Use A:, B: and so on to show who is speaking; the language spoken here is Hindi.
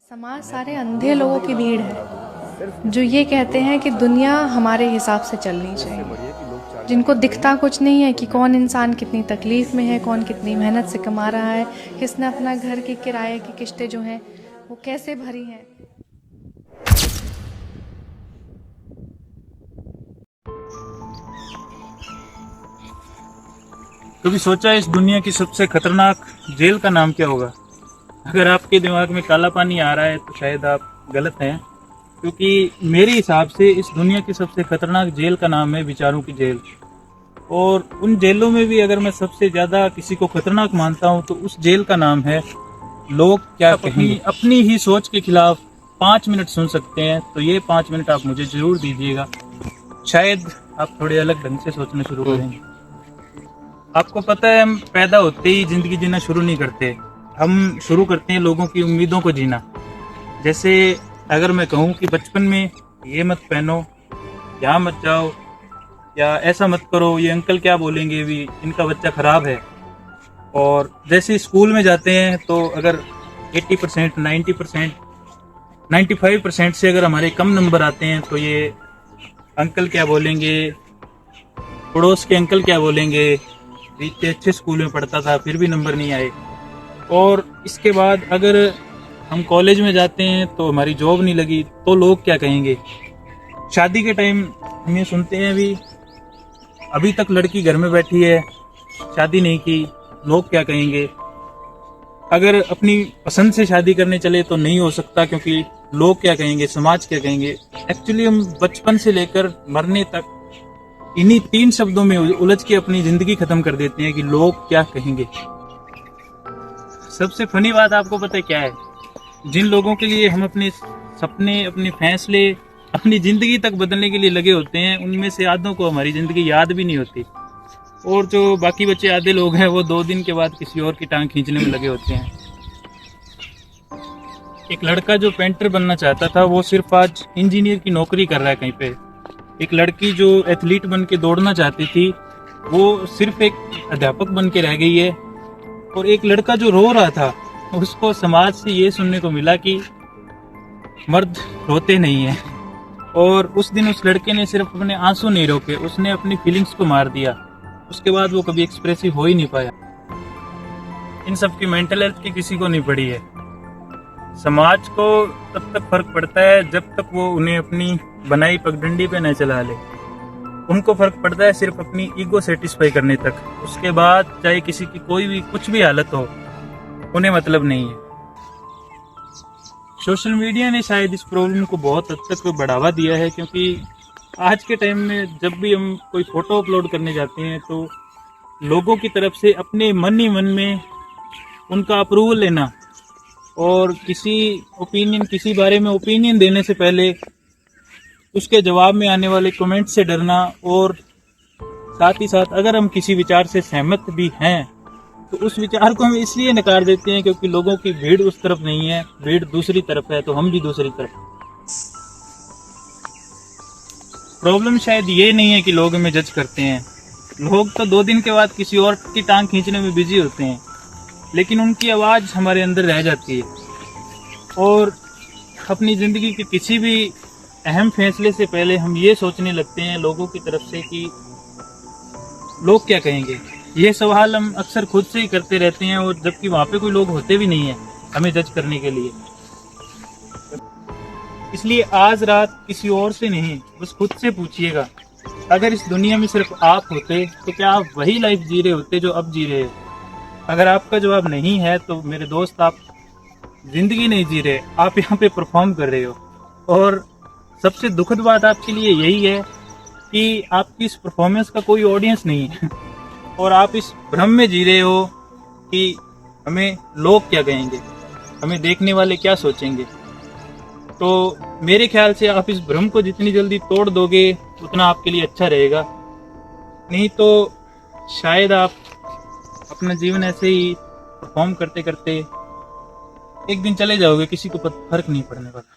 A: समाज सारे अंधे लोगों की भीड़ है जो ये कहते हैं कि दुनिया हमारे हिसाब से चलनी चाहिए, जिनको दिखता कुछ नहीं है कि कौन इंसान कितनी तकलीफ में है, कौन कितनी मेहनत से कमा रहा है, किसने अपना घर के किराए की किस्तें जो हैं वो कैसे भरी हैं।
B: कभी सोचा इस दुनिया की सबसे खतरनाक जेल का नाम क्या होगा? अगर आपके दिमाग में काला पानी आ रहा है तो शायद आप गलत हैं, क्योंकि मेरे हिसाब से इस दुनिया की सबसे खतरनाक जेल का नाम है विचारों की जेल। और उन जेलों में भी अगर मैं सबसे ज्यादा किसी को खतरनाक मानता हूं तो उस जेल का नाम है लोग क्या कहेंगे। अपनी ही सोच के खिलाफ 5 मिनट सुन सकते हैं, तो ये 5 मिनट आप मुझे जरूर दीजिएगा, शायद आप थोड़े अलग ढंग से सोचना शुरू करेंगे। आपको पता है, हम पैदा होते ही जिंदगी जीना शुरू नहीं करते, हम शुरू करते हैं लोगों की उम्मीदों को जीना। जैसे अगर मैं कहूँ कि बचपन में ये मत पहनो, यहाँ मत जाओ, या ऐसा मत करो, ये अंकल क्या बोलेंगे, भी इनका बच्चा खराब है। और जैसे स्कूल में जाते हैं तो अगर 80%, 90%, 95% से अगर हमारे कम नंबर आते हैं तो ये अंकल क्या बोलेंगे, पड़ोस के अंकल क्या बोलेंगे, इतने अच्छे स्कूल में पढ़ता था फिर भी नंबर नहीं आए। और इसके बाद अगर हम कॉलेज में जाते हैं तो हमारी जॉब नहीं लगी तो लोग क्या कहेंगे। शादी के टाइम हम ये सुनते हैं, अभी तक लड़की घर में बैठी है, शादी नहीं की, लोग क्या कहेंगे। अगर अपनी पसंद से शादी करने चले तो नहीं हो सकता, क्योंकि लोग क्या कहेंगे, समाज क्या कहेंगे। एक्चुअली हम बचपन से लेकर मरने तक इन्हीं 3 शब्दों में उलझ के अपनी जिंदगी खत्म कर देते हैं कि लोग क्या कहेंगे। सबसे फनी बात आपको पता है क्या है? जिन लोगों के लिए हम अपने सपने, अपने फैसले, अपनी जिंदगी तक बदलने के लिए लगे होते हैं, उनमें से आधों को हमारी जिंदगी याद भी नहीं होती। और जो बाकी बचे आधे लोग हैं वो 2 दिन के बाद किसी और की टांग खींचने में लगे होते हैं। एक लड़का जो पेंटर बनना चाहता था वो सिर्फ आज इंजीनियर की नौकरी कर रहा है कहीं पे। एक लड़की जो एथलीट बन के दौड़ना चाहती थी वो सिर्फ एक अध्यापक बन के रह गई है। और एक लड़का जो रो रहा था उसको समाज से ये सुनने को मिला कि मर्द रोते नहीं है। और उस दिन उस लड़के ने सिर्फ अपने आंसू नहीं रोके, उसने अपनी फीलिंग्स को मार दिया। उसके बाद वो कभी एक्सप्रेसिव हो ही नहीं पाया। इन सब की मेंटल हेल्थ की किसी को नहीं पड़ी है। समाज को तब तक फर्क पड़ता है जब तक वो उन्हें अपनी बनाई पगडंडी पे न चला ले। उनको फर्क पड़ता है सिर्फ अपनी ईगो सेटिस्फाई करने तक। उसके बाद चाहे किसी की कोई भी कुछ भी हालत हो, उन्हें मतलब नहीं है। सोशल मीडिया ने शायद इस प्रॉब्लम को बहुत हद तक बढ़ावा दिया है, क्योंकि आज के टाइम में जब भी हम कोई फोटो अपलोड करने जाते हैं तो लोगों की तरफ से अपने मन ही मन में उनका अप्रूवल लेना और किसी बारे में ओपिनियन देने से पहले उसके जवाब में आने वाले कमेंट से डरना, और साथ ही साथ अगर हम किसी विचार से सहमत भी हैं तो उस विचार को हम इसलिए नकार देते हैं क्योंकि लोगों की भीड़ उस तरफ नहीं है, भीड़ दूसरी तरफ है, तो हम भी दूसरी तरफ। प्रॉब्लम शायद ये नहीं है कि लोग हमें जज करते हैं। लोग तो 2 दिन के बाद किसी और की टांग खींचने में बिजी होते हैं, लेकिन उनकी आवाज हमारे अंदर रह जाती है। और अपनी जिंदगी के किसी भी अहम फैसले से पहले हम ये सोचने लगते हैं लोगों की तरफ से कि लोग क्या कहेंगे। ये सवाल हम अक्सर खुद से ही करते रहते हैं, और जबकि वहाँ पे कोई लोग होते भी नहीं है हमें जज करने के लिए। इसलिए आज रात किसी और से नहीं, बस खुद से पूछिएगा, अगर इस दुनिया में सिर्फ आप होते तो क्या आप वही लाइफ जी रहे होते जो अब जी रहे हो? अगर आपका जवाब नहीं है तो मेरे दोस्त, आप जिंदगी नहीं जी रहे, आप यहाँ पे परफॉर्म कर रहे हो। और सबसे दुखद बात आपके लिए यही है कि आपकी इस परफॉर्मेंस का कोई ऑडियंस नहीं है, और आप इस भ्रम में जी रहे हो कि हमें लोग क्या कहेंगे, हमें देखने वाले क्या सोचेंगे। तो मेरे ख्याल से आप इस भ्रम को जितनी जल्दी तोड़ दोगे उतना आपके लिए अच्छा रहेगा। नहीं तो शायद आप अपना जीवन ऐसे ही परफॉर्म करते करते एक दिन चले जाओगे, किसी को फर्क नहीं पड़ने वाला।